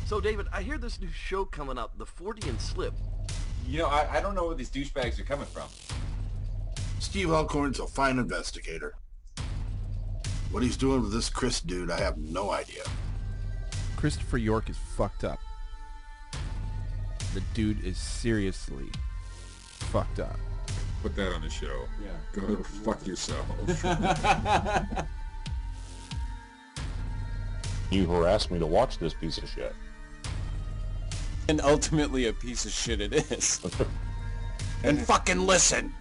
So, David, I hear this new show coming up, the 40 and Slip. You know, I don't know where these douchebags are coming from. Steve Alcorn's a fine investigator. What he's doing with this Chris dude, I have no idea. Christopher York is fucked up. The dude is seriously fucked up. Put that on the show. Yeah. Go fuck yourself. You harassed me to watch this piece of shit. And ultimately a piece of shit it is. And fucking listen!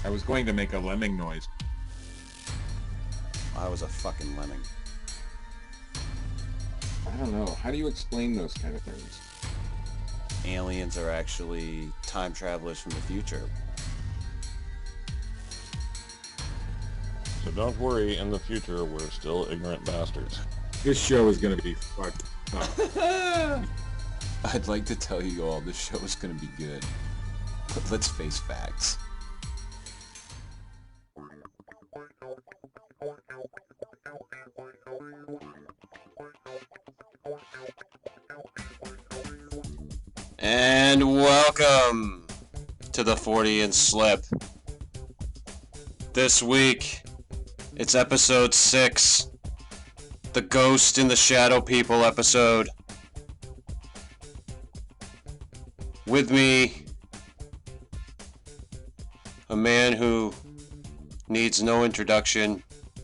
I was going to make a lemming noise. I was a fucking lemming. I don't know. How do you explain those kind of things? Aliens are actually time travelers from the future. So don't worry, in the future, we're still ignorant bastards. This show is going to be fucked up. I'd like to tell you all this show is going to be good. But let's face facts. And welcome to the 40 and Slip. This week, it's episode 6, the Ghost in the Shadow People episode. With me, a man who needs no introduction,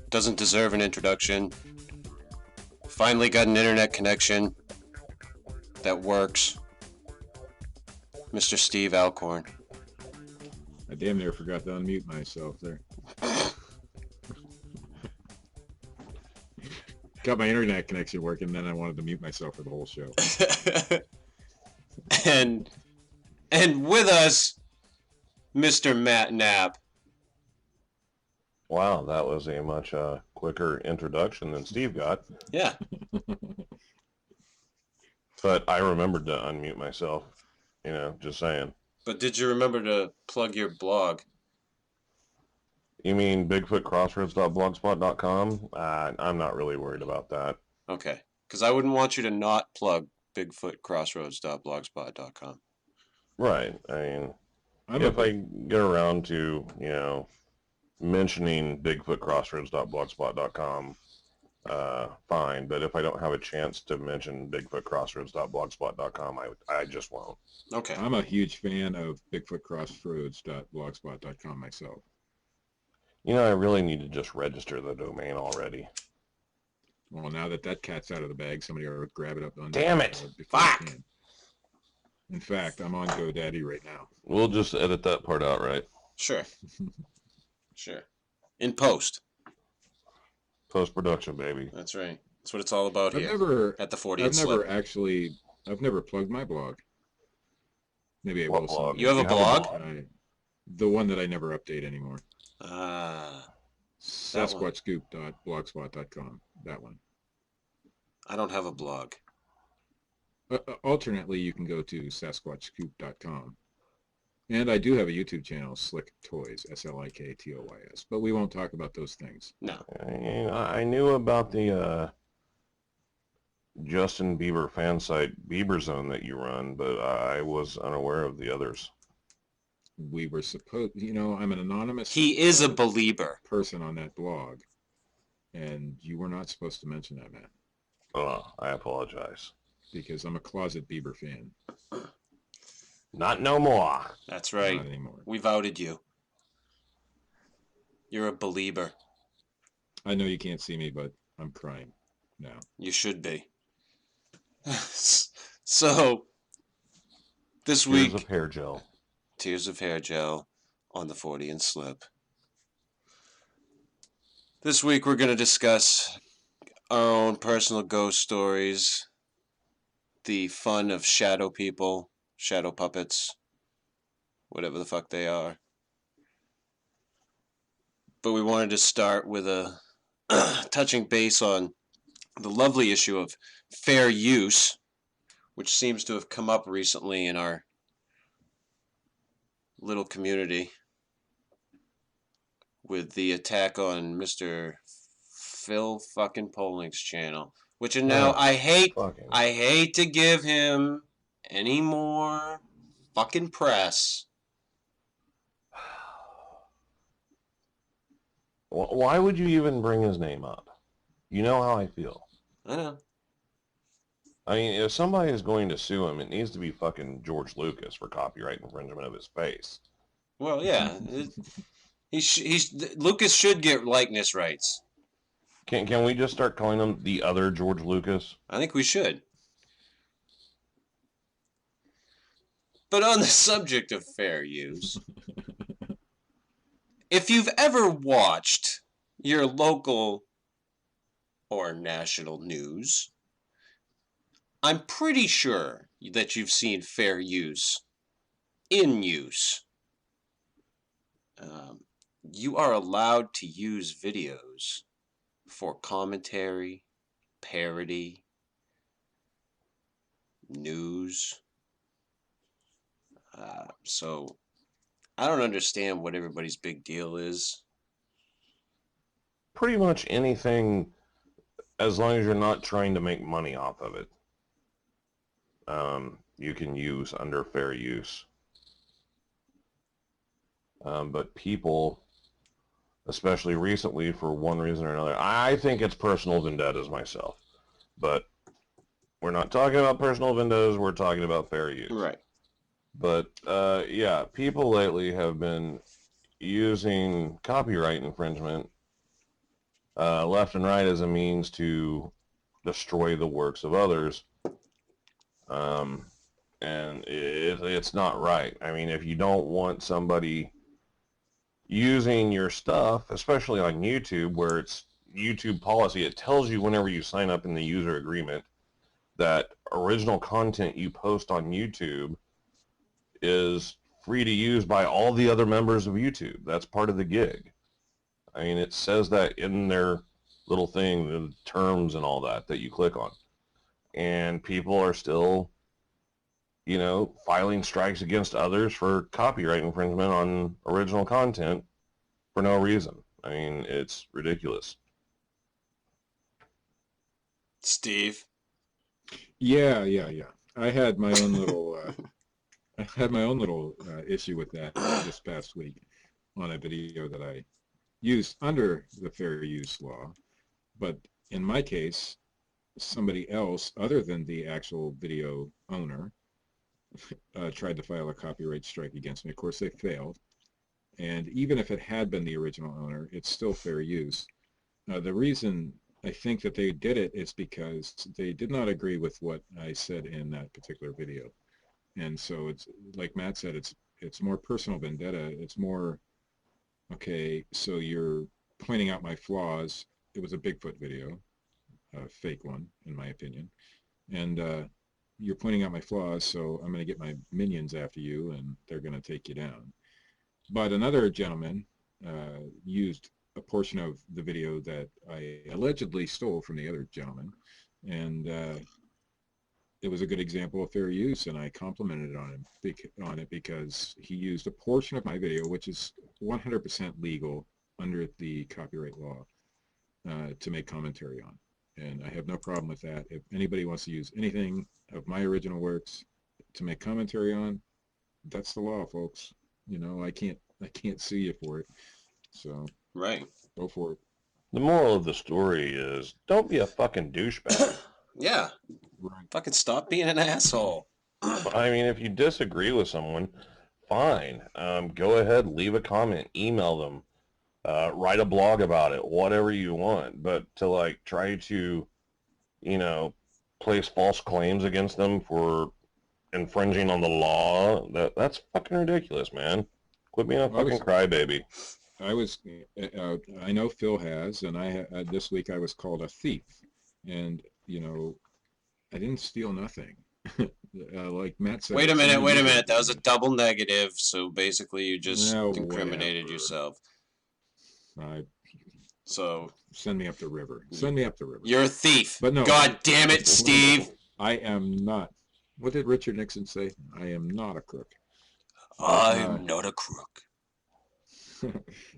doesn't deserve an introduction, finally got an internet connection that works. Mr. Steve Alcorn. I damn near forgot to unmute myself there. Got my internet connection working, then I wanted to mute myself for the whole show. and with us, Mr. Matt Knapp. Wow, that was a much quicker introduction than Steve got. Yeah. But I remembered to unmute myself. You know, just saying. But did you remember to plug your blog? You mean bigfootcrossroads.blogspot.com? I'm not really worried about that. Okay. Because I wouldn't want you to not plug bigfootcrossroads.blogspot.com. Right. I mean, if I get around to, mentioning bigfootcrossroads.blogspot.com, fine. But if I don't have a chance to mention bigfootcrossroads.blogspot.com, I just won't. Okay. I'm a huge fan of bigfootcrossroads.blogspot.com myself. I really need to just register the domain already. Well, now that cat's out of the bag, somebody will grab it up. Damn it! Fuck! In fact, I'm on GoDaddy right now. We'll just edit that part out, right? Sure. Sure. In post. Post-production, baby. That's right. That's what it's all about here. At the 40 and Slip. I've never plugged my blog. Maybe I will. Blog? You have a blog? The one that I never update anymore. Sasquatch Scoop.blogspot.com. That one. I don't have a blog. Alternately, you can go to sasquatchscoop.com. And I do have a YouTube channel, Slick Toys, SLIKTOYS. But we won't talk about those things. No. I knew about the Justin Bieber fan site, Bieber Zone, that you run, but I was unaware of the others. We were supposed, I'm an anonymous. He is a believer. Person on that blog. And you were not supposed to mention that, man. Oh, I apologize. Because I'm a closet Bieber fan. Not no more. That's right. Not anymore. We've outed you. You're a believer. I know you can't see me, but I'm crying now. You should be. So, this week... Tears of hair gel. Tears of hair gel on the 40 and Slip. This week we're going to discuss our own personal ghost stories, the fun of shadow people, shadow puppets, whatever the fuck they are. But we wanted to start with a touching base on the lovely issue of fair use, which seems to have come up recently in our little community with the attack on Mr. Phil fucking Polling's channel. Which are now, I hate Fucking. to give him any more fucking press. Why would you even bring his name up? You know how I feel. I know. I mean, if somebody is going to sue him, it needs to be fucking George Lucas for copyright infringement of his face. Well, yeah. Lucas should get likeness rights. Can we just start calling him the other George Lucas? I think we should. But on the subject of fair use, if you've ever watched your local or national news, I'm pretty sure that you've seen fair use in use. You are allowed to use videos for commentary, parody, news. So I don't understand what everybody's big deal is. Pretty much anything, as long as you're not trying to make money off of it, you can use under fair use. But people, especially recently, for one reason or another, I think it's personal vendettas myself. But we're not talking about personal vendettas, we're talking about fair use. Right. But, yeah, people lately have been using copyright infringement left and right as a means to destroy the works of others. And it's not right. I mean, if you don't want somebody using your stuff, especially on YouTube, where it's YouTube policy, it tells you whenever you sign up in the user agreement that original content you post on YouTube is free to use by all the other members of YouTube. That's part of the gig. I mean, it says that in their little thing, the terms and all that you click on. And people are still, you know, filing strikes against others for copyright infringement on original content for no reason. I mean, it's ridiculous. Steve? Yeah. I had my own little, issue with that this past week on a video that I used under the fair use law. But in my case, somebody else other than the actual video owner tried to file a copyright strike against me. Of course, they failed. And even if it had been the original owner, it's still fair use. The reason I think that they did it is because they did not agree with what I said in that particular video. And so it's, like Matt said, it's more personal vendetta. It's more, okay, so you're pointing out my flaws. It was a Bigfoot video, a fake one, in my opinion. And you're pointing out my flaws, so I'm going to get my minions after you, and they're going to take you down. But another gentleman used a portion of the video that I allegedly stole from the other gentleman, and it was a good example of fair use, and I complimented on it because he used a portion of my video, which is 100% legal under the copyright law, to make commentary on. And I have no problem with that. If anybody wants to use anything of my original works to make commentary on, that's the law, folks. You know, I can't sue you for it. So Right. Go for it. The moral of the story is don't be a fucking douchebag. Yeah. Right. Fucking stop being an asshole. I mean, if you disagree with someone, fine. Go ahead, leave a comment, email them, write a blog about it, whatever you want. But to like try to, you know, place false claims against them for infringing on the law, that's fucking ridiculous, man. Quit being a fucking crybaby. I know Phil has, and this week I was called a thief, and you know, I didn't steal nothing. Like Matt said. Wait a minute. That was a double negative. So basically, you just incriminated yourself. So send me up the river. You're a thief. But no. God damn it, Steve. I am not. What did Richard Nixon say? I am not a crook. I'm not a crook.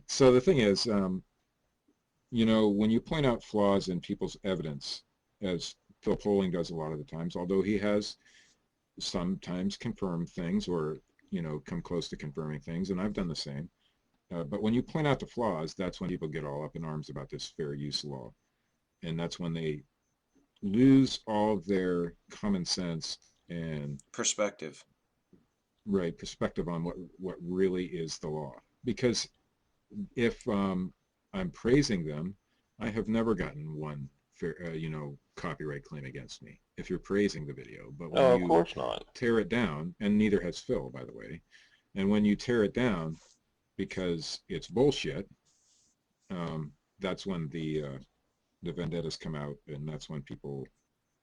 So the thing is, you know, when you point out flaws in people's evidence as Phil Poling does a lot of the times, although he has sometimes confirmed things or, come close to confirming things, and I've done the same. But when you point out the flaws, that's when people get all up in arms about this fair use law. And that's when they lose all of their common sense and perspective. Right, perspective on what really is the law. Because if I'm praising them, I have never gotten one fair, copyright claim against me if you're praising the video. But when of you course not. tear it down, and neither has Phil, by the way, and when you tear it down because it's bullshit, that's when the vendettas come out, and that's when people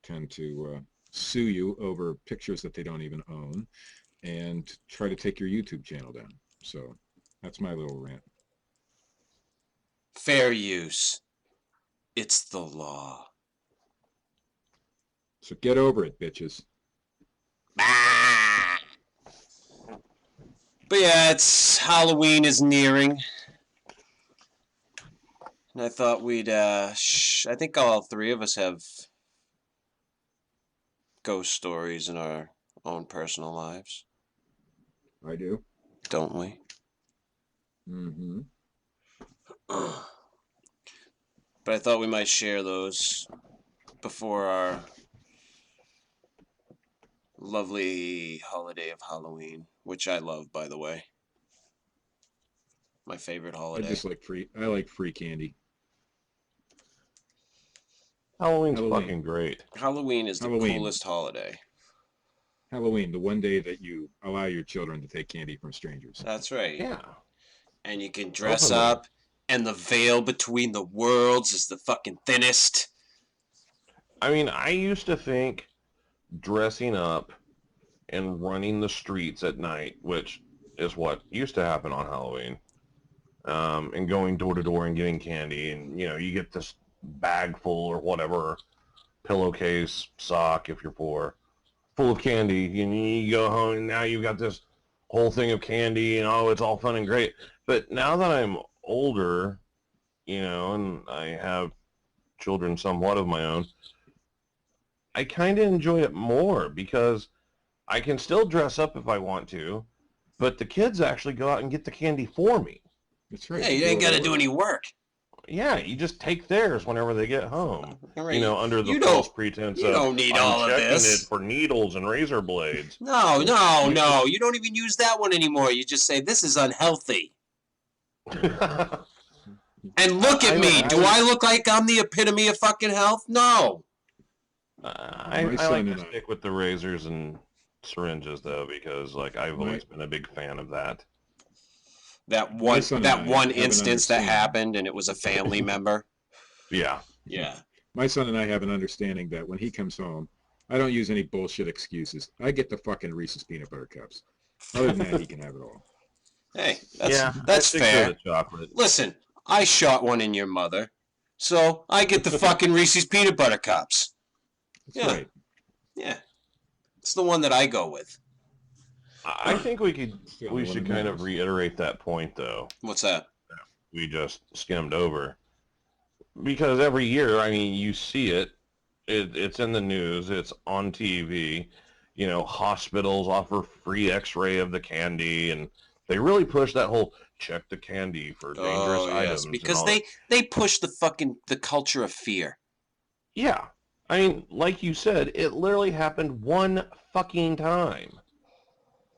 tend to sue you over pictures that they don't even own and try to take your YouTube channel down. So that's my little rant. Fair use. It's the law. So get over it, bitches. Ah! But yeah, it's Halloween is nearing. And I thought we'd, I think all three of us have ghost stories in our own personal lives. I do. Don't we? Mm-hmm. But I thought we might share those before our lovely holiday of Halloween, which I love, by the way. My favorite holiday. I like free candy. Halloween's fucking great. Halloween is the coolest holiday. Halloween, the one day that you allow your children to take candy from strangers. That's right. Yeah. And you can dress up, and the veil between the worlds is the fucking thinnest. I mean, I used to think dressing up and running the streets at night, which is what used to happen on Halloween, and going door to door and getting candy, and you get this bag full or whatever, pillowcase, sock if you're poor, full of candy, and you go home and now you've got this whole thing of candy, and it's all fun and great. But now that I'm older, and I have children somewhat of my own, I kind of enjoy it more because I can still dress up if I want to, but the kids actually go out and get the candy for me. That's right. Yeah, you ain't got to do any work. Yeah, you just take theirs whenever they get home. Right. Under the false pretense of, you don't need all of checking this. it for needles and razor blades. No. You don't even use that one anymore. You just say, this is unhealthy. And look at me. Do I look like I'm the epitome of fucking health? No. I like to stick with the razors and syringes, though, because I've always been a big fan of that. That one instance that happened, and it was a family member. Yeah. Yeah. My son and I have an understanding that when he comes home, I don't use any bullshit excuses. I get the fucking Reese's peanut butter cups. Other than that, he can have it all. Hey, that's fair. Listen, I shot one in your mother, so I get the fucking Reese's peanut butter cups. That's right. Yeah. It's the one that I go with. I think we should kind of reiterate that point, though. What's that? We just skimmed over. Because every year, you see it. It's in the news. It's on TV. Hospitals offer free x-ray of the candy, and they really push that whole check the candy for dangerous items. Because they push the culture of fear. Yeah. Like you said, it literally happened one fucking time.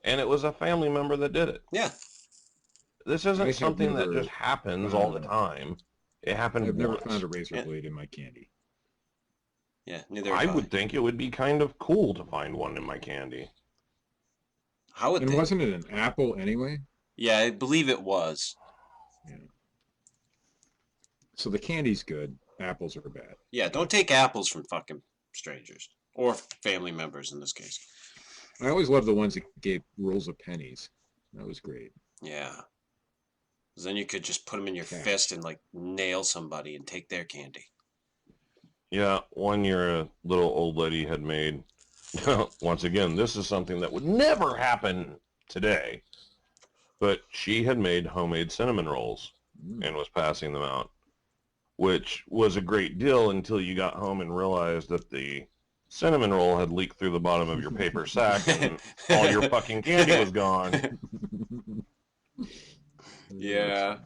And it was a family member that did it. Yeah. This isn't something that just happens all the time. It happened I've once. never found a razor blade in my candy. Yeah, neither I would think it would be kind of cool to find one in my candy. Wasn't it an apple anyway? Yeah, I believe it was. Yeah. So the candy's good. Apples are bad. Yeah, don't take apples from fucking strangers. Or family members in this case. I always loved the ones that gave rolls of pennies. That was great. Yeah. Then you could just put them in your fist and nail somebody and take their candy. Yeah, one year a little old lady had made, once again, this is something that would never happen today, but she had made homemade cinnamon rolls and was passing them out, which was a great deal until you got home and realized that the cinnamon roll had leaked through the bottom of your paper sack and all your fucking candy was gone. Yeah.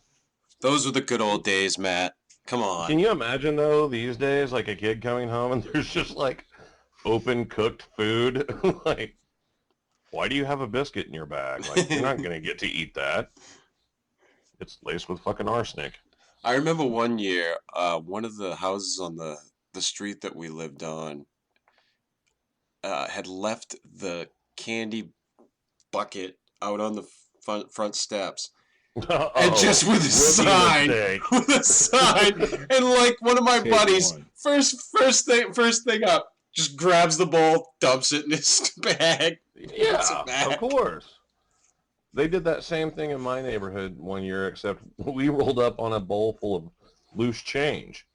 Those were the good old days, Matt. Come on. Can you imagine, though, these days, like a kid coming home and there's just, like, open cooked food? Like, why do you have a biscuit in your bag? Like, you're not going to get to eat that. It's laced with fucking arsenic. I remember one year, one of the houses on the street that we lived on had left the candy bucket out on the front steps. And just with a sign, and like one of my buddies, first thing up, just grabs the bowl, dumps it in his bag. Yeah, of course. They did that same thing in my neighborhood one year, except we rolled up on a bowl full of loose change.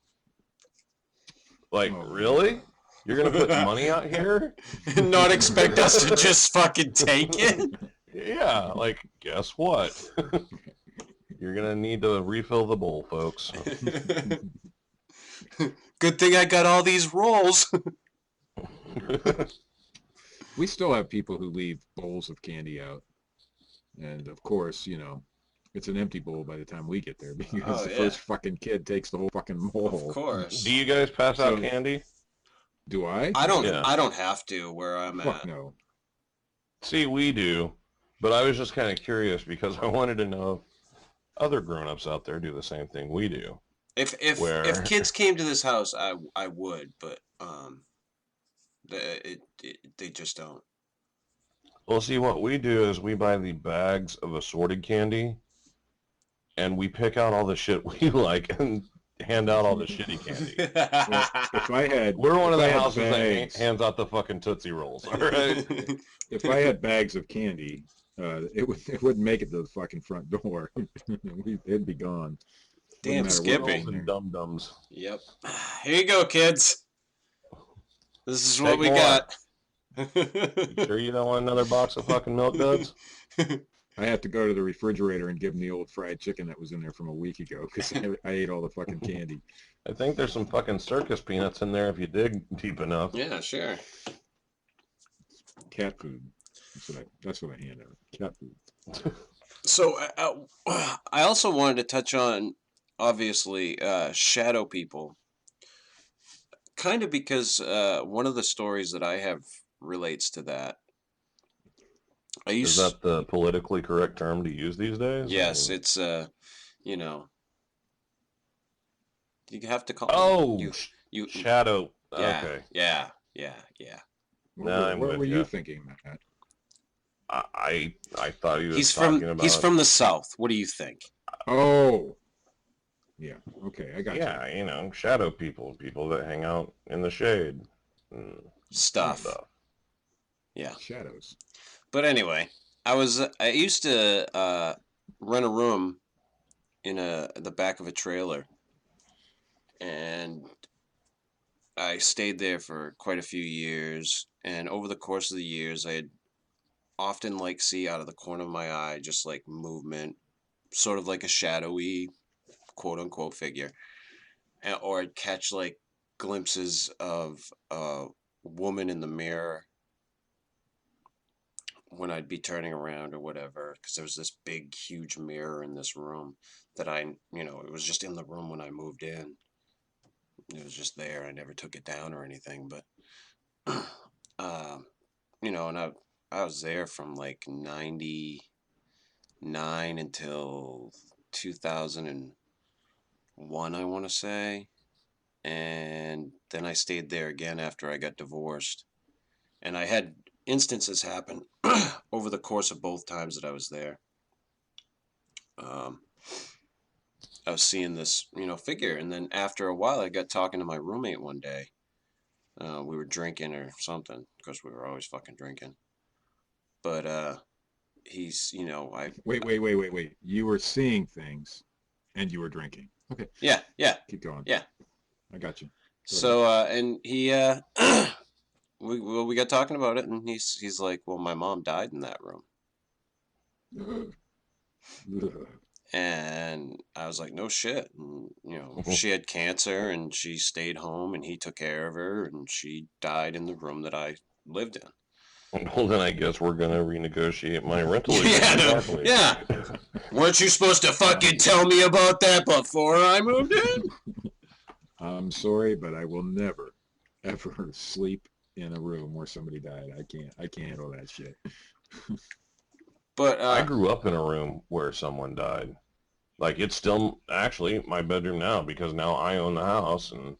Like, really? You're gonna put money out here and not expect us to just fucking take it? Yeah, like, guess what? You're gonna need to refill the bowl, folks. Good thing I got all these rolls. We still have people who leave bowls of candy out. And of course, you know, it's an empty bowl by the time we get there because the first fucking kid takes the whole fucking bowl. Of course. Do you guys pass out candy? Do I? I don't. Yeah. I don't have to where I'm at. No. See, we do, but I was just kind of curious because I wanted to know if other grown-ups out there do the same thing we do. If kids came to this house, I would, but they just don't. Well, see, what we do is we buy the bags of assorted candy, and we pick out all the shit we like and hand out all the shitty candy. Well, if I had, we're one of the houses that hands out the fucking Tootsie Rolls. All right. If I had bags of candy, it wouldn't make it to the fucking front door. It'd be gone. Damn, Skippy. Dum-dums. Yep. Here you go, kids. This is what we got. You sure you don't want another box of fucking Milk Duds? I have to go to the refrigerator and give them the old fried chicken that was in there from a week ago because I ate all the fucking candy. I think there's some fucking circus peanuts in there if you dig deep enough. Yeah, sure. Cat food. That's what I hand out. Cat food. So I also wanted to touch on, obviously, shadow people. Kind of because one of the stories that I have relates to that. Is that the politically correct term to use these days? Yes, it's you know, you have to call. Oh, you shadow. Yeah, okay. Yeah. What were you thinking, Matt? I thought he was talking about. He's from the South. What do you think? Oh. Yeah. Okay, I got you. Yeah, you know, shadow people that hang out in the shade. Stuff. Yeah. Shadows. But anyway, I used to rent a room in the back of a trailer, and I stayed there for quite a few years. And over the course of the years, I'd often see out of the corner of my eye just like movement, sort of like a shadowy, quote unquote, figure, or I'd catch like glimpses of a woman in the mirror when I'd be turning around or whatever, because there was this big, huge mirror in this room that it was just in the room when I moved in. It was just there. I never took it down or anything, but, and I was there from like 99 until 2001, I want to say. And then I stayed there again after I got divorced. And I had instances happen over the course of both times that I was there. I was seeing this, figure, and then after a while, I got talking to my roommate one day. We were drinking or something, because we were always fucking drinking. But he's, Wait. You were seeing things, and you were drinking. Okay. Yeah. Keep going. Yeah. I got you. So, and he, we got talking about it, and he's like, well, my mom died in that room. And I was like, no shit. And, she had cancer and she stayed home and he took care of her and she died in the room that I lived in. Well, then I guess we're going to renegotiate my rental Yeah, agreement. yeah. Weren't you supposed to fucking tell me about that before I moved in? I'm sorry, but I will never, ever sleep in a room where somebody died. I can't handle that shit. But I grew up in a room where someone died. Like, it's still actually my bedroom now because now I own the house, and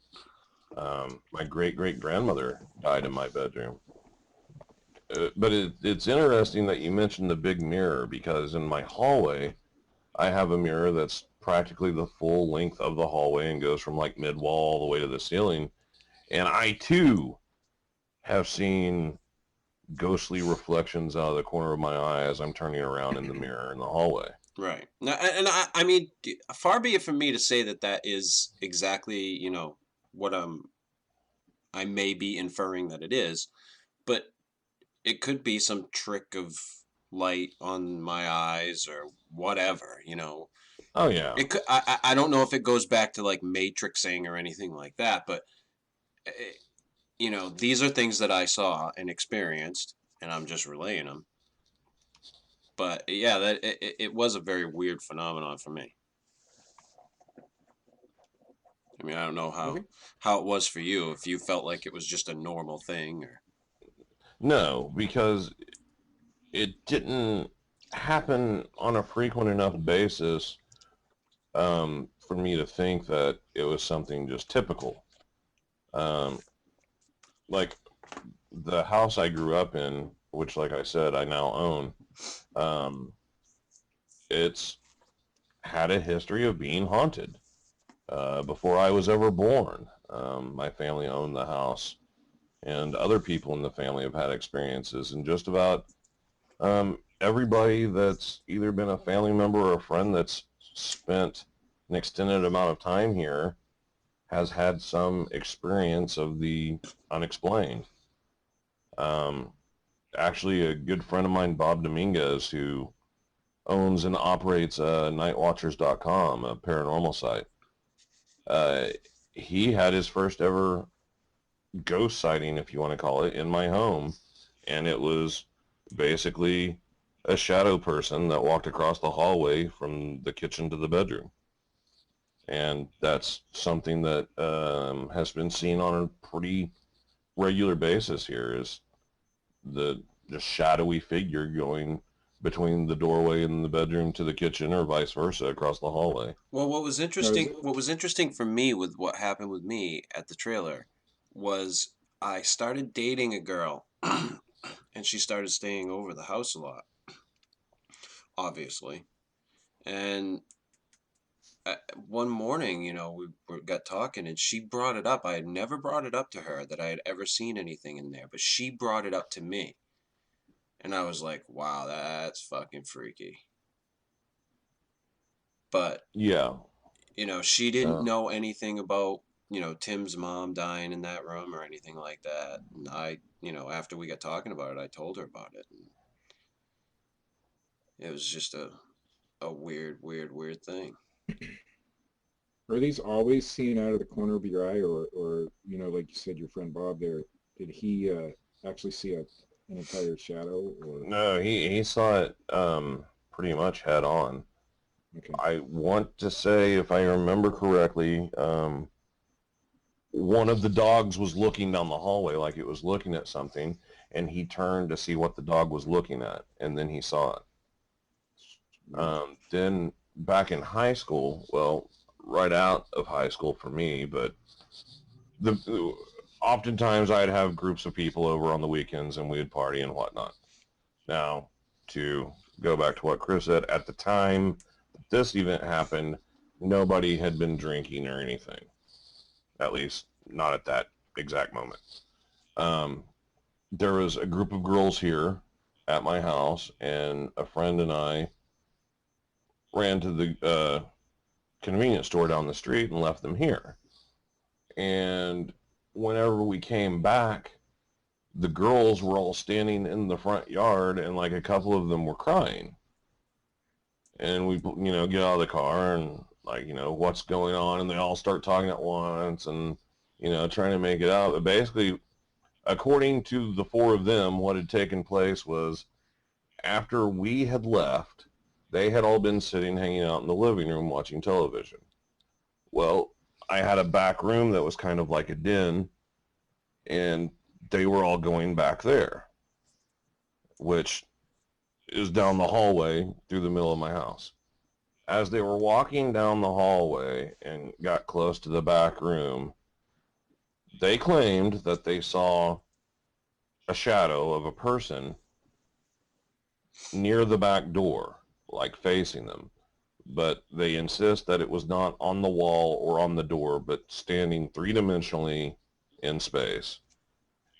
my great-great-grandmother died in my bedroom. But it's interesting that you mentioned the big mirror, because in my hallway, I have a mirror that's practically the full length of the hallway and goes from like mid-wall all the way to the ceiling. And I, too, have seen ghostly reflections out of the corner of my eye as I'm turning around in the mirror in the hallway. Right. Now, and I mean, far be it from me to say that is exactly, what I may be inferring that it is, but it could be some trick of light on my eyes or whatever, Oh, yeah. It could, I don't know if it goes back to like matrixing or anything like that, but these are things that I saw and experienced, and I'm just relaying them. But yeah, that it was a very weird phenomenon for me. I mean, I don't know how it was for you, if you felt like it was just a normal thing or. No, because it didn't happen on a frequent enough basis for me to think that it was something just typical. Like the house I grew up in, which, like I said, I now own, it's had a history of being haunted. Before I was ever born, my family owned the house, and other people in the family have had experiences, and just about everybody that's either been a family member or a friend that's spent an extended amount of time here has had some experience of the unexplained. Actually, a good friend of mine, Bob Dominguez, who owns and operates nightwatchers.com, a paranormal site, he had his first ever ghost sighting, if you want to call it, in my home, and it was basically a shadow person that walked across the hallway from the kitchen to the bedroom. And that's something that has been seen on a pretty regular basis here, is the shadowy figure going between the doorway in the bedroom to the kitchen, or vice versa across the hallway. Well, what was interesting for me with what happened with me at the trailer was I started dating a girl and she started staying over the house a lot, obviously. And one morning, we got talking and she brought it up. I had never brought it up to her that I had ever seen anything in there, but she brought it up to me. And I was like, wow, that's fucking freaky. But, Yeah. She didn't know anything about, Tim's mom dying in that room or anything like that. And I, after we got talking about it, I told her about it. And it was just a weird thing. Are these always seen out of the corner of your eye, or like you said, your friend Bob there, did he actually see an entire shadow? Or No, he saw it pretty much head on. okay. I want to say, if I remember correctly, one of the dogs was looking down the hallway like it was looking at something, and he turned to see what the dog was looking at, and then he saw it. Then back in high school, well, right out of high school for me, but oftentimes I'd have groups of people over on the weekends and we'd party and whatnot. Now, to go back to what Chris said, at the time this event happened, nobody had been drinking or anything. At least not at that exact moment. There was a group of girls here at my house, and a friend and I ran to the convenience store down the street and left them here. And whenever we came back, the girls were all standing in the front yard, and like a couple of them were crying. And we, get out of the car and like, what's going on? And they all start talking at once and, trying to make it out. But basically, according to the four of them, what had taken place was after we had left, they had all been sitting, hanging out in the living room watching television. Well, I had a back room that was kind of like a den, and they were all going back there, which is down the hallway through the middle of my house. As they were walking down the hallway and got close to the back room, they claimed that they saw a shadow of a person near the back door, like facing them. But they insist that it was not on the wall or on the door, but standing three-dimensionally in space.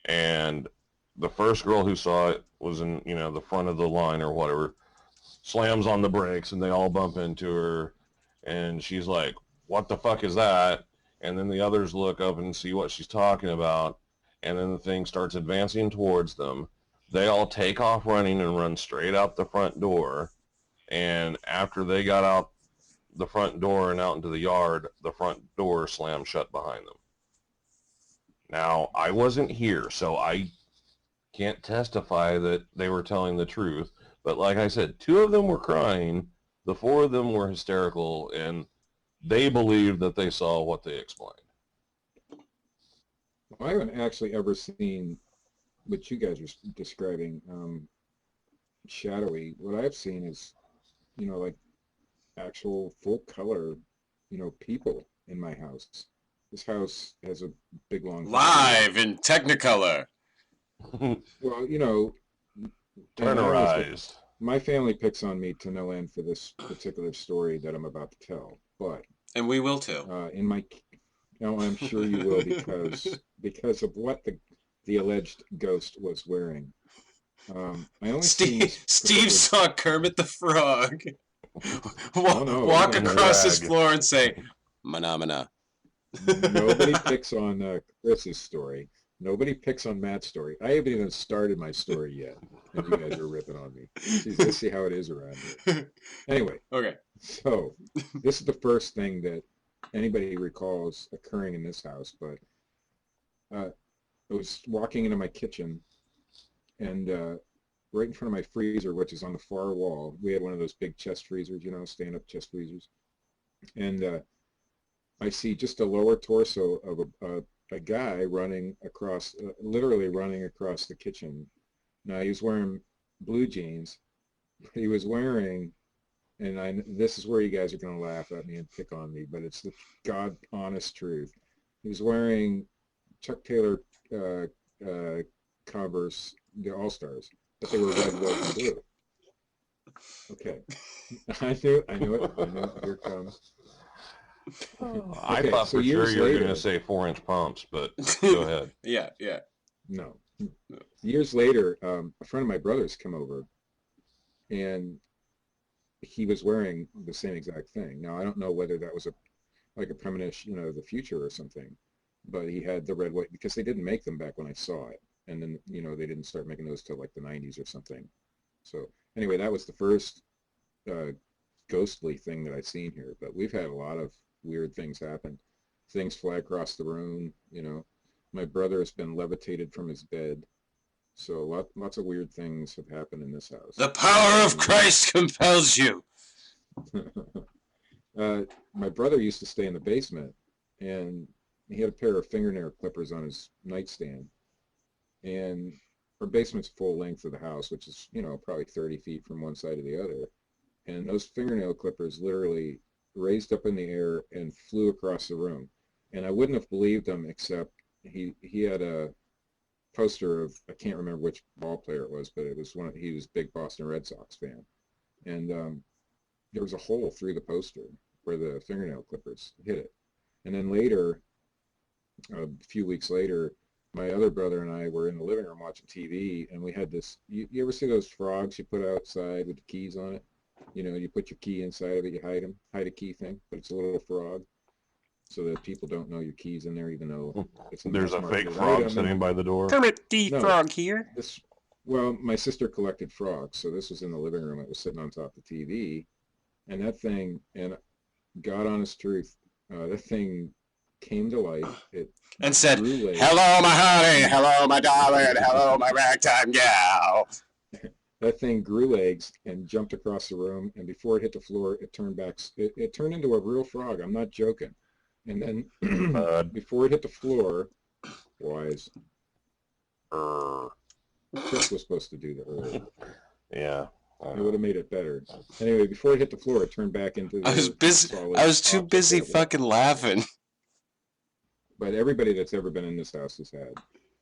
And the first girl who saw it was in, the front of the line or whatever, slams on the brakes, and they all bump into her, and she's like, what the fuck is that? And then the others look up and see what she's talking about, and then the thing starts advancing towards them. They all take off running and run straight out the front door, and after they got out the front door and out into the yard, the front door slammed shut behind them. Now, I wasn't here, so I can't testify that they were telling the truth, but like I said, 2 of them were crying, the 4 of them were hysterical, and they believed that they saw what they explained. I haven't actually ever seen what you guys are describing, shadowy. What I've seen is, like actual full color, people in my house. This house has a big long live in Technicolor. Well, Turnerized. My family picks on me to no end for this particular story that I'm about to tell, and we will too. I'm sure you will because of what the alleged ghost was wearing. I only Steve saw Kermit the Frog walk across his floor and say, "Phenomena." Nobody picks on Chris's story. Nobody picks on Matt's story. I haven't even started my story yet, and you guys are ripping on me. Let's see how it is around here. Anyway, okay. So this is the first thing that anybody recalls occurring in this house. But I was walking into my kitchen, and right in front of my freezer, which is on the far wall, we had one of those big chest freezers, stand-up chest freezers, and I see just a lower torso of a guy running across, literally running across the kitchen. Now, he was wearing blue jeans, but he was wearing, and this is where you guys are going to laugh at me and pick on me, but it's the God honest truth. He was wearing Chuck Taylor Converse, the All-Stars, but they were red, white, and blue. Okay. I knew it. Here it comes. I thought for sure you were going to say 4-inch pumps, but go ahead. Yeah. No. Years later, a friend of my brother's come over, and he was wearing the same exact thing. Now, I don't know whether that was like a premonition, of the future or something, but he had the red, white, because they didn't make them back when I saw it. And then, they didn't start making those till like the 90s or something. So anyway, that was the first ghostly thing that I've seen here. But we've had a lot of weird things happen. Things fly across the room, My brother has been levitated from his bed. So lots of weird things have happened in this house. The power of Christ compels you. My brother used to stay in the basement, and he had a pair of fingernail clippers on his nightstand. And our basement's full length of the house, which is, probably 30 feet from one side to the other. And those fingernail clippers literally raised up in the air and flew across the room. And I wouldn't have believed him, except he had a poster of, I can't remember which ball player it was, but it was he was a big Boston Red Sox fan. And there was a hole through the poster where the fingernail clippers hit it. And then later, a few weeks later, my other brother and I were in the living room watching TV, and we had this, you ever see those frogs you put outside with the keys on it? You put your key inside of it, you hide a key thing, but it's a little frog, so that people don't know your key's in there, even though it's There's a fake frog sitting by the door. Kermit the Frog here. Well, my sister collected frogs, so this was in the living room. It was sitting on top of the TV, And that thing, and God honest truth, that thing came to life. It And said, grew legs. "Hello, my honey. Hello, my darling. Hello, my ragtime gal." That thing grew legs and jumped across the room, and before it hit the floor, it turned back. It turned into a real frog. I'm not joking. And then before it hit the floor, Wise, Chris was supposed to do the Yeah. It would have made it better. Anyway, before it hit the floor, it turned back into the I was busy. I was too busy fucking laughing. But everybody that's ever been in this house has had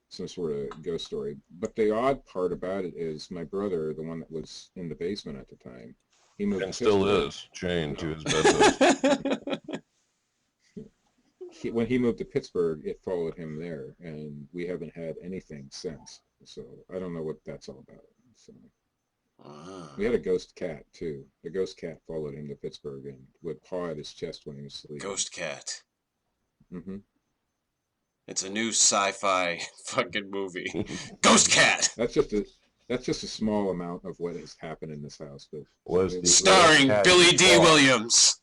some sort of ghost story. But the odd part about it is my brother, the one that was in the basement at the time, he moved And to still Pittsburgh. is chained to his bedpost. When he moved to Pittsburgh, it followed him there, and we haven't had anything since. So I don't know what that's all about. So we had a ghost cat too. The ghost cat followed him to Pittsburgh and would paw at his chest when he was sleeping. Ghost cat. Mm-hmm. It's a new sci-fi fucking movie. Ghost cat. That's just a small amount of what has happened in this house. But starring Billy D. Williams.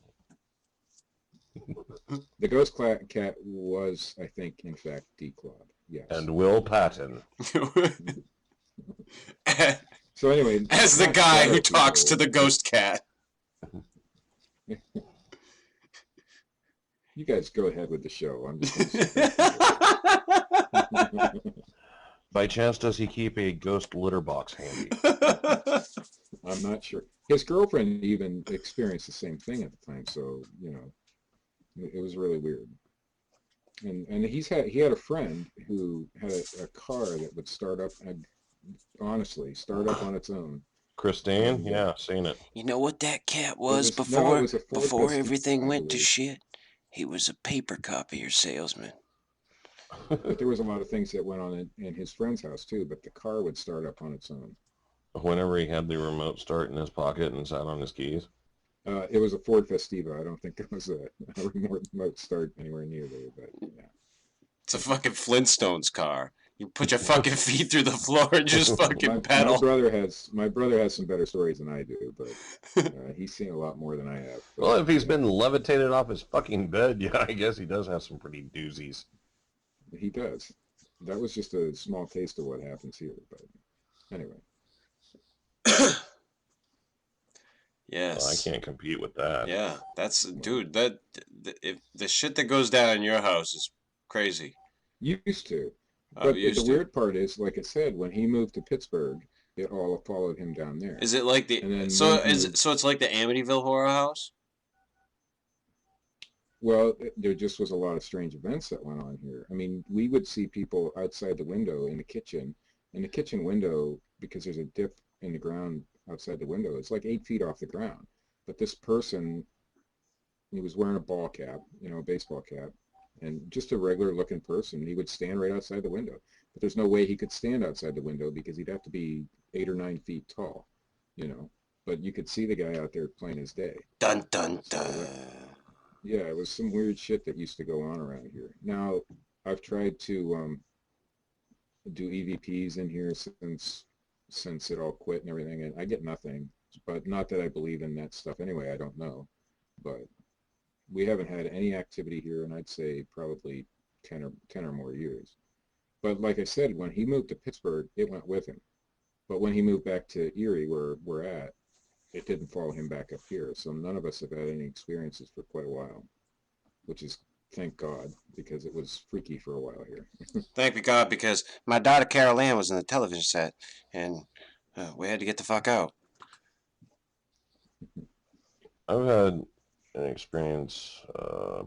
The ghost cat was, I think, in fact, declawed. Yes. And Will Patton. So anyway, as the guy who talks to the ghost cat. You guys go ahead with the show. I'm just By chance, does he keep a ghost litter box handy? I'm not sure. His girlfriend even experienced the same thing at the time, so you know, it was really weird. And he had a friend who had a car that would start up, honestly, start up on its own. Christine? Yeah, seen it. You know what that cat was, before everything went to shit? He was a paper copier salesman. But there was a lot of things that went on in his friend's house too, but the car would start up on its own. Whenever he had the remote start in his pocket and sat on his keys? It was a Ford Festiva. I don't think there was a remote start anywhere near there, but yeah. It's a fucking Flintstones car. You put your fucking feet through the floor and just fucking pedal. My brother has some better stories than I do, but he's seen a lot more than I have. But, well, if he's been levitated off his fucking bed, yeah, I guess he does have some pretty doozies. He does. That was just a small taste of what happens here, but anyway. Yes. Well, I can't compete with that. Yeah, that's dude. If the shit that goes down in your house is crazy. Used to. But the weird part is, like I said, when he moved to Pittsburgh, it all followed him down there. Is it like so it's like the Amityville Horror House? Well, there just was a lot of strange events that went on here. I mean, we would see people outside the window in the kitchen window, because there's a dip in the ground outside the window. It's like 8 feet off the ground. But this person, he was wearing a ball cap, a baseball cap, and just a regular looking person. He would stand right outside the window. But there's no way he could stand outside the window because he'd have to be 8 or 9 feet tall, But you could see the guy out there plain as day. Dun, dun, dun. Yeah, it was some weird shit that used to go on around here. Now, I've tried to do EVPs in here since it all quit and everything, and I get nothing. But not that I believe in that stuff anyway. I don't know. But we haven't had any activity here, and I'd say probably 10 or more years. But like I said, when he moved to Pittsburgh, it went with him. But when he moved back to Erie, where we're at, it didn't follow him back up here. So none of us have had any experiences for quite a while, which is, thank God, because it was freaky for a while here. Thank God, because my daughter Carol Ann was in the television set, and we had to get the fuck out. I've had an experience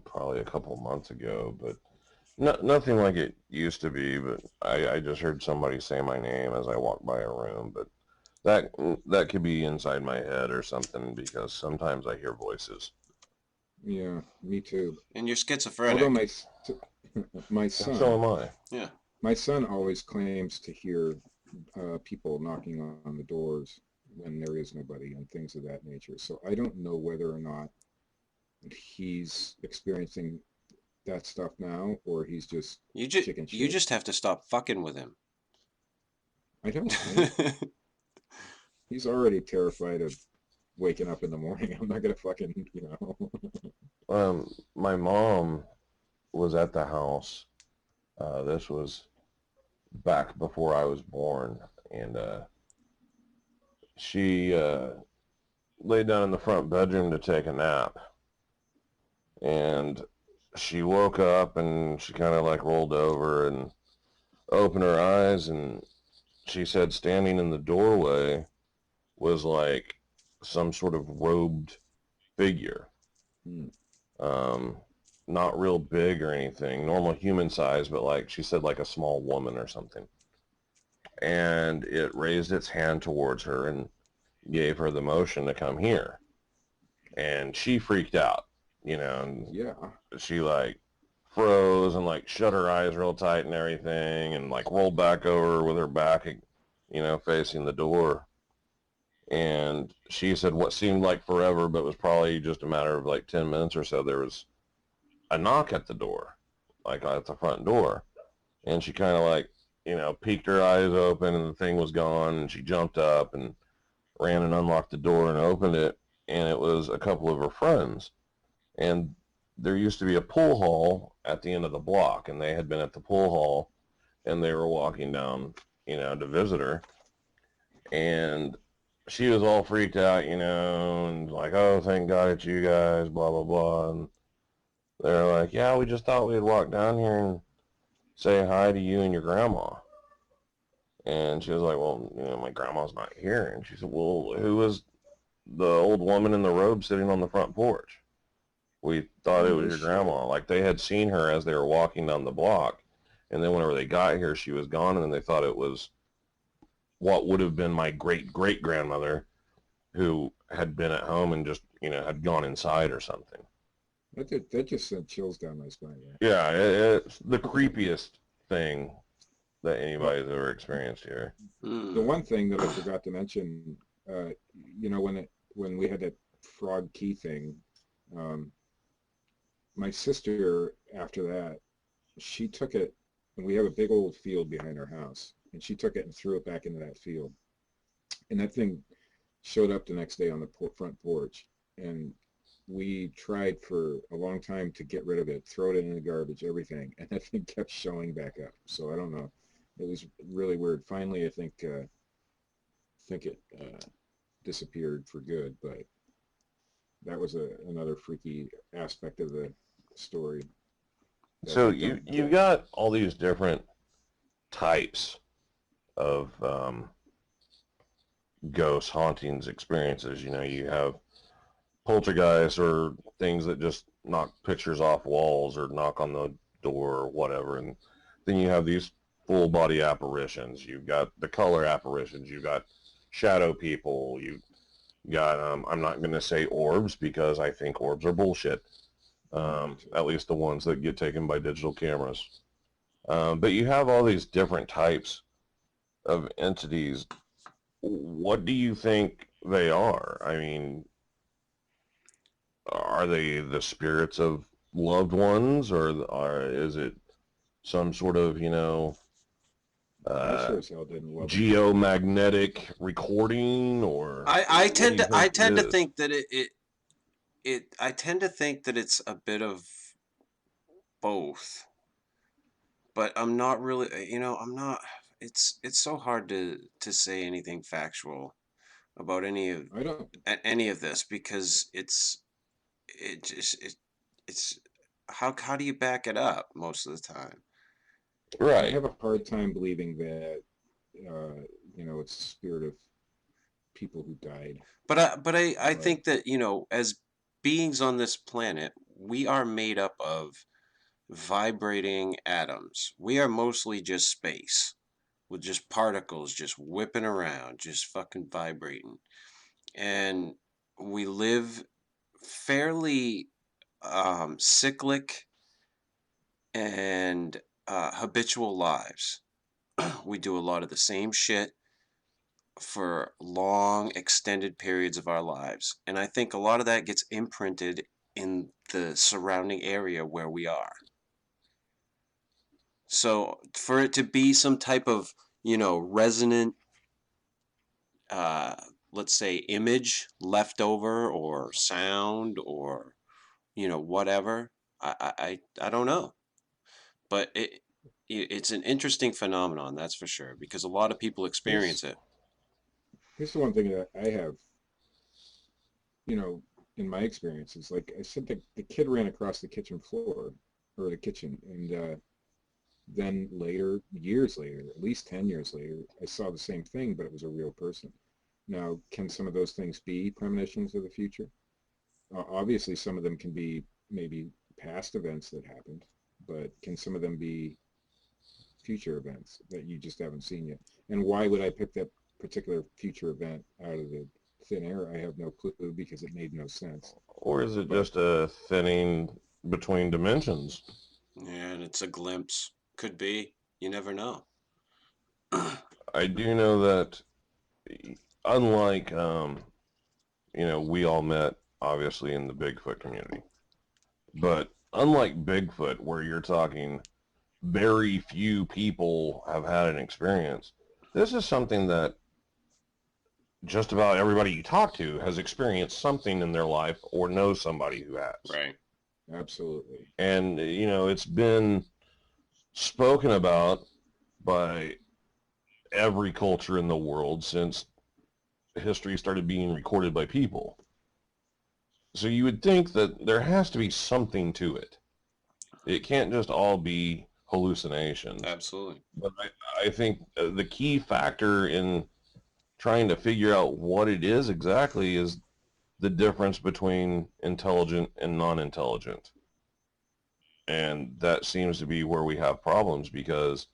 probably a couple months ago, but nothing like it used to be. But I just heard somebody say my name as I walked by a room, but that could be inside my head or something, because sometimes I hear voices. Yeah, me too. And you're schizophrenic. Although my son, so am I. Yeah. My son always claims to hear people knocking on the doors when there is nobody and things of that nature. So I don't know whether or not he's experiencing that stuff now, or he's just chicken shit. You just have to stop fucking with him. I don't. He's already terrified of waking up in the morning. I'm not gonna fucking, My mom was at the house. This was back before I was born, and she laid down in the front bedroom to take a nap, and she woke up and she kind of like rolled over and opened her eyes, and she said standing in the doorway was like some sort of robed figure. Not real big or anything, normal human size, but like she said, like a small woman or something. And it raised its hand towards her and gave her the motion to come here. And she freaked out, and yeah. she like froze and like shut her eyes real tight and everything, and like rolled back over with her back, facing the door. And she said what seemed like forever, but was probably just a matter of like 10 minutes or so, there was a knock at the door, like at the front door. And she kind of like, peeked her eyes open, and the thing was gone, and she jumped up and ran and unlocked the door and opened it, and it was a couple of her friends. And there used to be a pool hall at the end of the block, and they had been at the pool hall, and they were walking down, to visit her. And she was all freaked out, and like, oh, thank God it's you guys, blah, blah, blah. And they're like, yeah, we just thought we'd walk down here and say hi to you and your grandma. And she was like, well, my grandma's not here. And she said, well, who was the old woman in the robe sitting on the front porch? We thought it was your grandma. Like, they had seen her as they were walking down the block. And then whenever they got here, she was gone, and then they thought it was what would have been my great-great-grandmother, who had been at home and just, had gone inside or something. That just sent chills down my spine. Yeah, it's the creepiest thing that anybody's ever experienced here. The one thing that I forgot to mention, when we had that frog key thing, my sister, after that, she took it, and we have a big old field behind our house, and she took it and threw it back into that field. And that thing showed up the next day on the front porch, and we tried for a long time to get rid of it, throw it in the garbage, everything, and that thing kept showing back up. So I don't know. It was really weird. Finally, I think it disappeared for good, but that was another freaky aspect of the story. So you got all these different types of ghost hauntings experiences. You have poltergeists, or things that just knock pictures off walls or knock on the door or whatever, and then you have these full body apparitions. You've got the color apparitions. You've got shadow people. You've got I'm not going to say orbs, because I think orbs are bullshit. At least the ones that get taken by digital cameras. But you have all these different types of entities. What do you think they are? I mean, are they the spirits of loved ones, or is it some sort of, geomagnetic recording? Or I tend to think that I tend to think that it's a bit of both, but I'm not really, I'm not. It's so hard to say anything factual about any of this, because it's how do you back it up most of the time? Right. I have a hard time believing that it's the spirit of people who died. But I think that, as beings on this planet, we are made up of vibrating atoms. We are mostly just space, with just particles just whipping around, just fucking vibrating. And we live fairly cyclic and habitual lives. We do a lot of the same shit for long, extended periods of our lives. And I think a lot of that gets imprinted in the surrounding area where we are. So for it to be some type of, resonant let's say, image left over or sound or, whatever. I don't know. But it's an interesting phenomenon, that's for sure, because a lot of people experience it. Here's the one thing that I have, in my experiences. Like I said, the kid ran across the kitchen floor, or the kitchen, and then later, years later, at least 10 years later, I saw the same thing, but it was a real person. Now, can some of those things be premonitions of the future? Obviously, some of them can be maybe past events that happened, but can some of them be future events that you just haven't seen yet? And why would I pick that particular future event out of the thin air? I have no clue, because it made no sense. Or is it just a thinning between dimensions? Yeah, and it's a glimpse. Could be. You never know. I do know that, unlike, we all met, obviously, in the Bigfoot community. But unlike Bigfoot, where you're talking very few people have had an experience, this is something that just about everybody you talk to has experienced something in their life or knows somebody who has. Right. Absolutely. And, it's been spoken about by every culture in the world since history started being recorded by people. So you would think that there has to be something to it. It can't just all be hallucinations. Absolutely. But I think the key factor in trying to figure out what it is exactly is the difference between intelligent and non-intelligent. And that seems to be where we have problems, because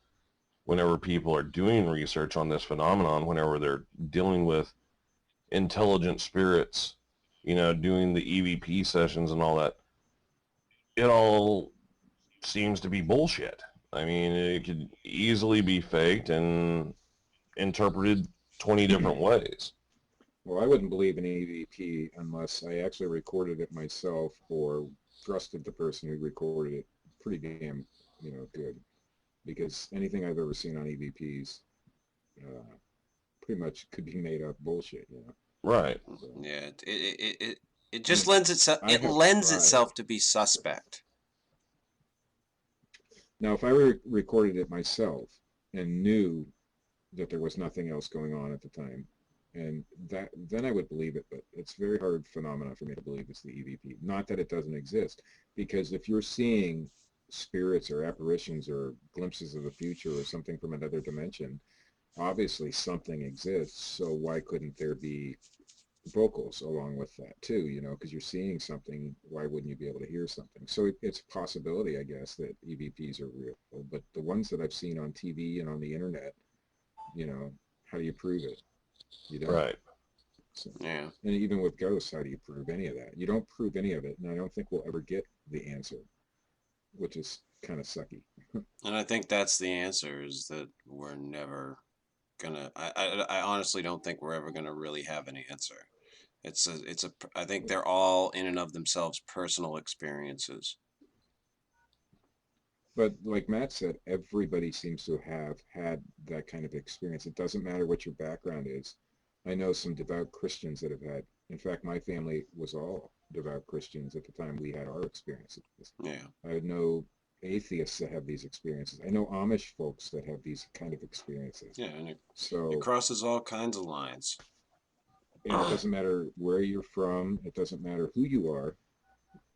whenever people are doing research on this phenomenon, whenever they're dealing with intelligent spirits, doing the EVP sessions and all that, it all seems to be bullshit. I mean, it could easily be faked and interpreted 20 different ways. Well, I wouldn't believe in EVP unless I actually recorded it myself or trusted the person who recorded it pretty damn, good. Because anything I've ever seen on EVPs pretty much could be made up bullshit, Right. So, Yeah, it just lends itself. It lends itself to be suspect. now, if I recorded it myself and knew that there was nothing else going on at the time, and then I would believe it. But it's a very hard phenomenon for me to believe it's the EVP. Not that it doesn't exist, because if you're seeing spirits or apparitions or glimpses of the future or something from another dimension, obviously something exists. So why couldn't there be vocals along with that too? Because you're seeing something, why wouldn't you be able to hear something? So it's a possibility, I guess, that EVPs are real. But the ones that I've seen on TV and on the internet, how do you prove it? You don't. Right. So, yeah. And even with ghosts, how do you prove any of that? You don't prove any of it, and I don't think we'll ever get the answer, which is kind of sucky. And I think that's the answer, is that we're never gonna. I honestly don't think we're ever gonna really have an answer. I think they're all in and of themselves personal experiences. But like Matt said, everybody seems to have had that kind of experience. It doesn't matter what your background is. I know some devout Christians that have had, in fact, my family was all devout Christians at the time we had our experiences. Yeah. I know atheists that have these experiences. I know Amish folks that have these kind of experiences. Yeah, and it So crosses all kinds of lines. and it doesn't matter where you're from. It doesn't matter who you are.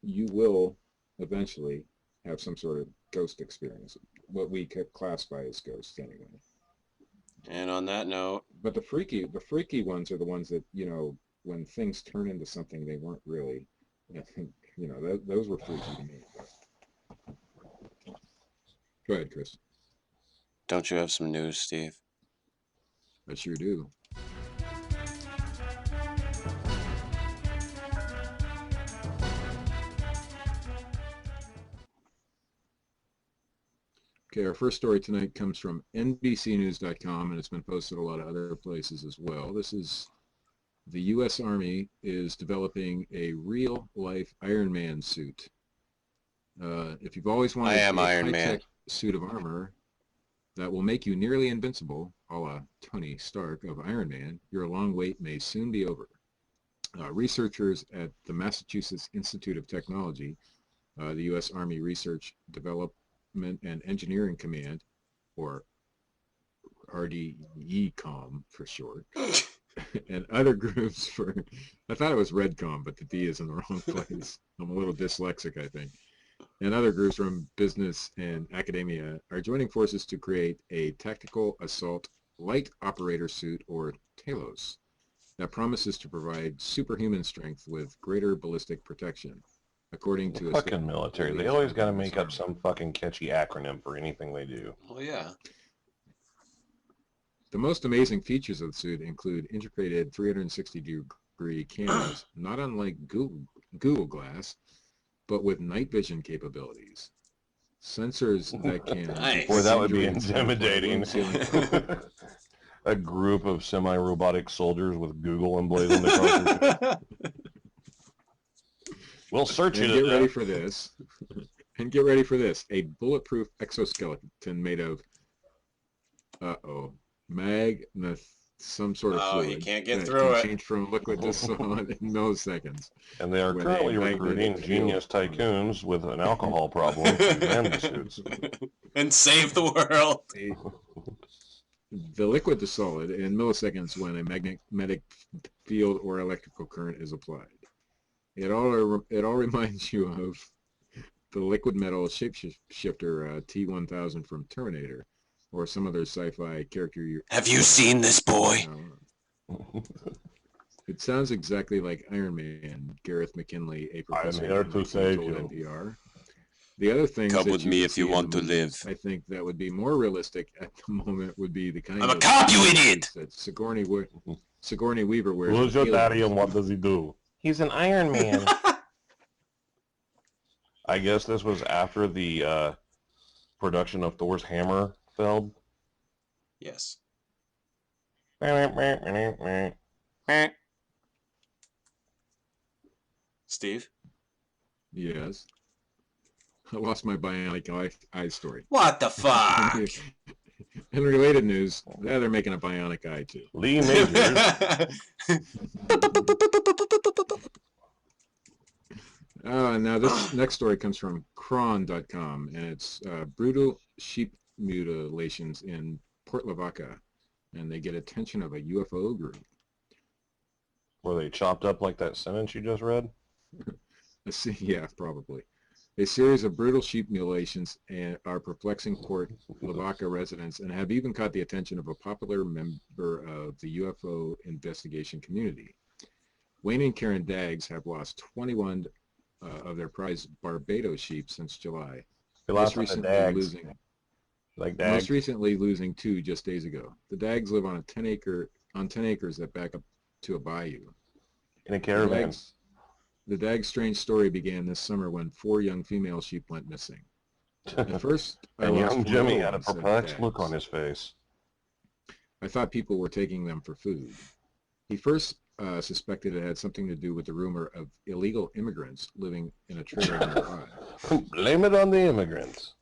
You will eventually have some sort of ghost experience, what we could classify as ghosts anyway. And on that note, But the freaky ones are the ones that, when things turn into something they weren't really, those were freaky to me. Go ahead, Chris. don't you have some news, Steve? I sure do. Okay, our first story tonight comes from NBCnews.com, and it's been posted a lot of other places as well. This is the U.S. Army is developing a real-life Iron Man suit. If you've always wanted I am a Iron Man. high-tech suit of armor that will make you nearly invincible, a la Tony Stark of Iron Man, your long wait may soon be over. Researchers at the Massachusetts Institute of Technology, the U.S. Army Research Development and Engineering Command, or RDECOM for short, and other groups I thought it was Redcom, but the D is in the wrong place. I'm a little dyslexic, I think. And other groups from business and academia are joining forces to create a tactical assault light operator suit, or TALOS, that promises to provide superhuman strength with greater ballistic protection. According to fucking military, they always got to make up some fucking catchy acronym for anything they do. Well, yeah. The most amazing features of the suit include integrated 360-degree cameras, not unlike Google Glass, but with night vision capabilities. Sensors that can... Nice. Boy, that would be intimidating. A group of semi-robotic soldiers with Google emblazoned across their chest. We'll search it. Get ready for this. And get ready for this. A bulletproof exoskeleton made of... some sort of fluid. You can't get through it. Change from liquid to solid in milliseconds. And they are currently recruiting genius tycoons with an alcohol problem to man the suits. And save the world. The liquid to solid in milliseconds when a magnetic field or electrical current is applied. It all reminds you of the liquid metal shapeshifter T-1000 from Terminator, or some other sci-fi character. Have you seen this boy? It sounds exactly like Iron Man, Gareth McKinley, a professor. I'm here to save you. NPR. The other thing Come with me if you want to live. I think that would be more realistic at the moment would be the kind of... I'm a cop, you idiot! That Sigourney Weaver wears. Who's your daddy and what does he do? He's an Iron Man. I guess this was after the production of Thor's hammer failed. Yes. Steve? Yes. I lost my bionic eye story. What the fuck? In related news, they're making a bionic eye too. Lee Majors. Now this next story comes from Cron.com, and it's brutal sheep mutilations in Port Lavaca, and they get attention of a UFO group. Were they chopped up like that sentence you just read? Yeah, probably. A series of brutal sheep mutilations are perplexing Port Lavaca residents and have even caught the attention of a popular member of the UFO investigation community. Wayne and Karen Daggs have lost 21 of their prized Barbados sheep since July. Most recently losing 2 just days ago. The Daggs live on 10 acres that back up to a bayou. In a caravan. The Daggs' strange story began this summer when 4 young female sheep went missing. At first, and young Jimmy had a perplexed look on his face. I thought people were taking them for food. He first suspected it had something to do with the rumor of illegal immigrants living in a trailer nearby. Blame it on the immigrants.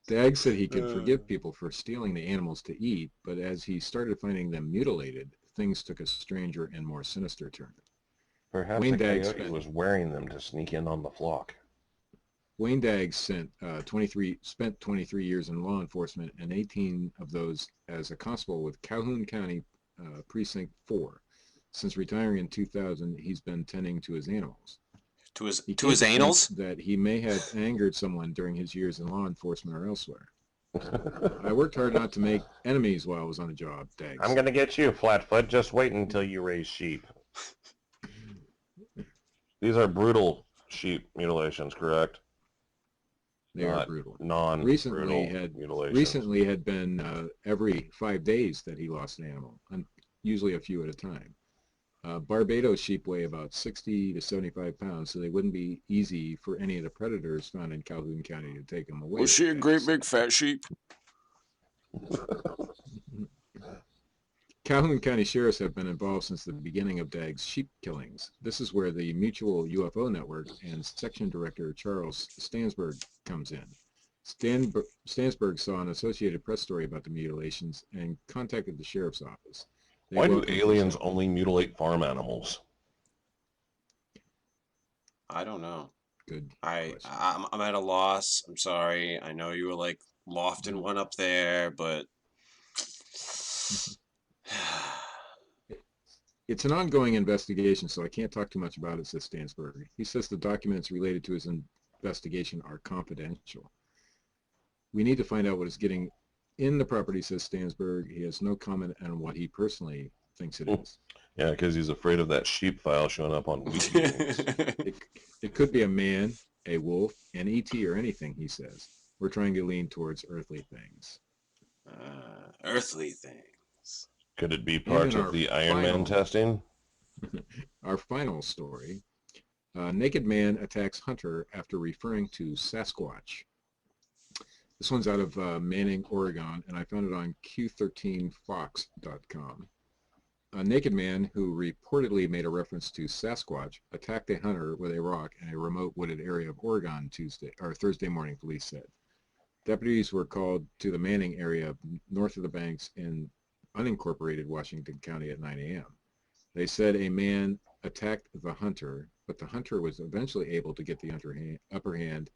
Daggs said he could forgive people for stealing the animals to eat, but as he started finding them mutilated, things took a stranger and more sinister turn. Perhaps Wayne the Daggs coyote was wearing them to sneak in on the flock. Wayne Daggs spent 23 years in law enforcement, and 18 of those as a constable with Calhoun County Precinct 4. Since retiring in 2000, he's been tending to his animals. To his anals? That he may have angered someone during his years in law enforcement or elsewhere. I worked hard not to make enemies while I was on the job, Daggs. I'm going to get you, Flatfoot. Just wait until you raise sheep. These are brutal sheep mutilations, correct? They are brutal. Non-brutal mutilations. Recently had been every 5 days that he lost an animal, and usually a few at a time. Barbados sheep weigh about 60 to 75 pounds, so they wouldn't be easy for any of the predators found in Calhoun County to take them away. Was she a great big fat sheep? Calhoun County sheriffs have been involved since the beginning of Daggs' sheep killings. This is where the Mutual UFO Network and Section Director Charles Stansberg comes in. Stansberg saw an Associated Press story about the mutilations and contacted the sheriff's office. Why do aliens only mutilate farm animals? I don't know. Good. I'm at a loss. I'm sorry. I know you were like lofting one up there, but it's an ongoing investigation, so I can't talk too much about it, says Stansberg. He says the documents related to his investigation are confidential. We need to find out what is getting in the property, says Stansberg. He has no comment on what he personally thinks it is. Yeah, because he's afraid of that sheep file showing up on Wikileaks. It could be a man, a wolf, an ET, or anything, he says. We're trying to lean towards earthly things. Earthly things. Could it be part of the Iron Man testing? Our final story. Naked man attacks hunter after referring to Sasquatch. This one's out of Manning, Oregon, and I found it on Q13fox.com. A naked man who reportedly made a reference to Sasquatch attacked a hunter with a rock in a remote wooded area of Oregon Thursday morning, police said. Deputies were called to the Manning area north of the banks in unincorporated Washington County at 9 a.m. They said a man attacked the hunter, but the hunter was eventually able to get the upper hand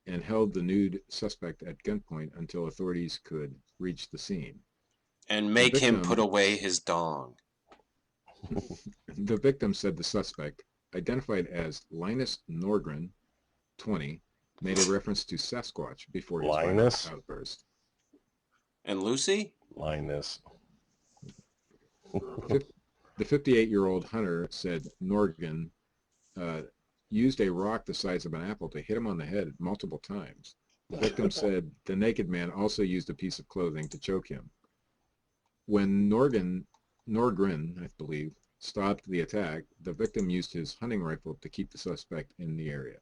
and held the nude suspect at gunpoint until authorities could reach the scene. And make him put away his dong. The victim said the suspect, identified as Linus Nordgren, 20, made a reference to Sasquatch before his violent outburst. And Lucy? Linus. The 58-year-old hunter said Nordgren used a rock the size of an apple to hit him on the head multiple times. The victim said the naked man also used a piece of clothing to choke him. When Nordgren, I believe, stopped the attack, the victim used his hunting rifle to keep the suspect in the area.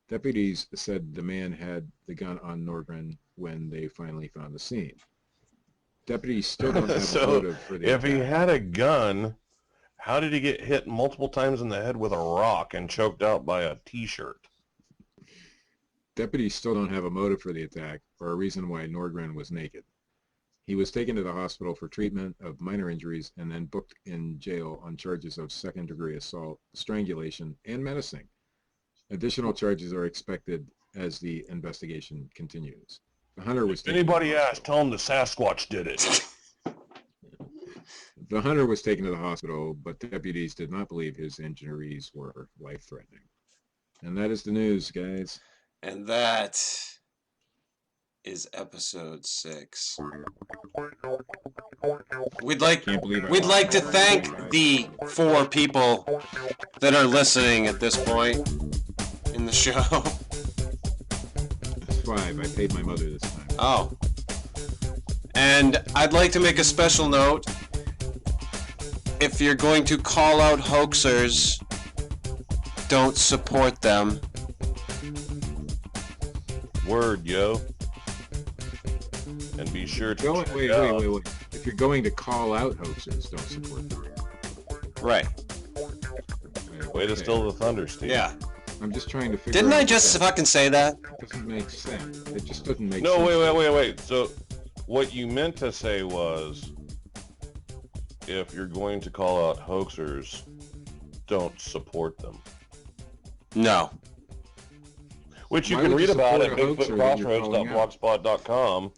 Deputies said the man had the gun on Nordgren when they finally found the scene. Deputies still don't have a motive for the if attack. he had a gun, how did he get hit multiple times in the head with a rock and choked out by a t-shirt? Deputies still don't have a motive for the attack or a reason why Nordgren was naked. He was taken to the hospital for treatment of minor injuries and then booked in jail on charges of second-degree assault, strangulation, and menacing. Additional charges are expected as the investigation continues. The hunter was If anybody asks, tell him the Sasquatch did it. The hunter was taken to the hospital, but deputies did not believe his injuries were life-threatening. And that is the news, guys. And that is episode 6. We'd like to thank the 4 people that are listening at this point in the show. It's 5. I paid my mother this time. Oh. And I'd like to make a special note. If you're going to call out hoaxers, don't support them. Word, yo. And be sure to wait. If you're going to call out hoaxers, don't support them. Right. Way to steal the thunder, Steve. Yeah. I'm just trying to figure Didn't out I just fucking say that? It doesn't make sense. It just doesn't make sense. No, wait. So what you meant to say was, if you're going to call out hoaxers, don't support them. No. Which you Why can would read you about support at a hoaxer that you're calling out? bigfootcrossroads.blogspot.com.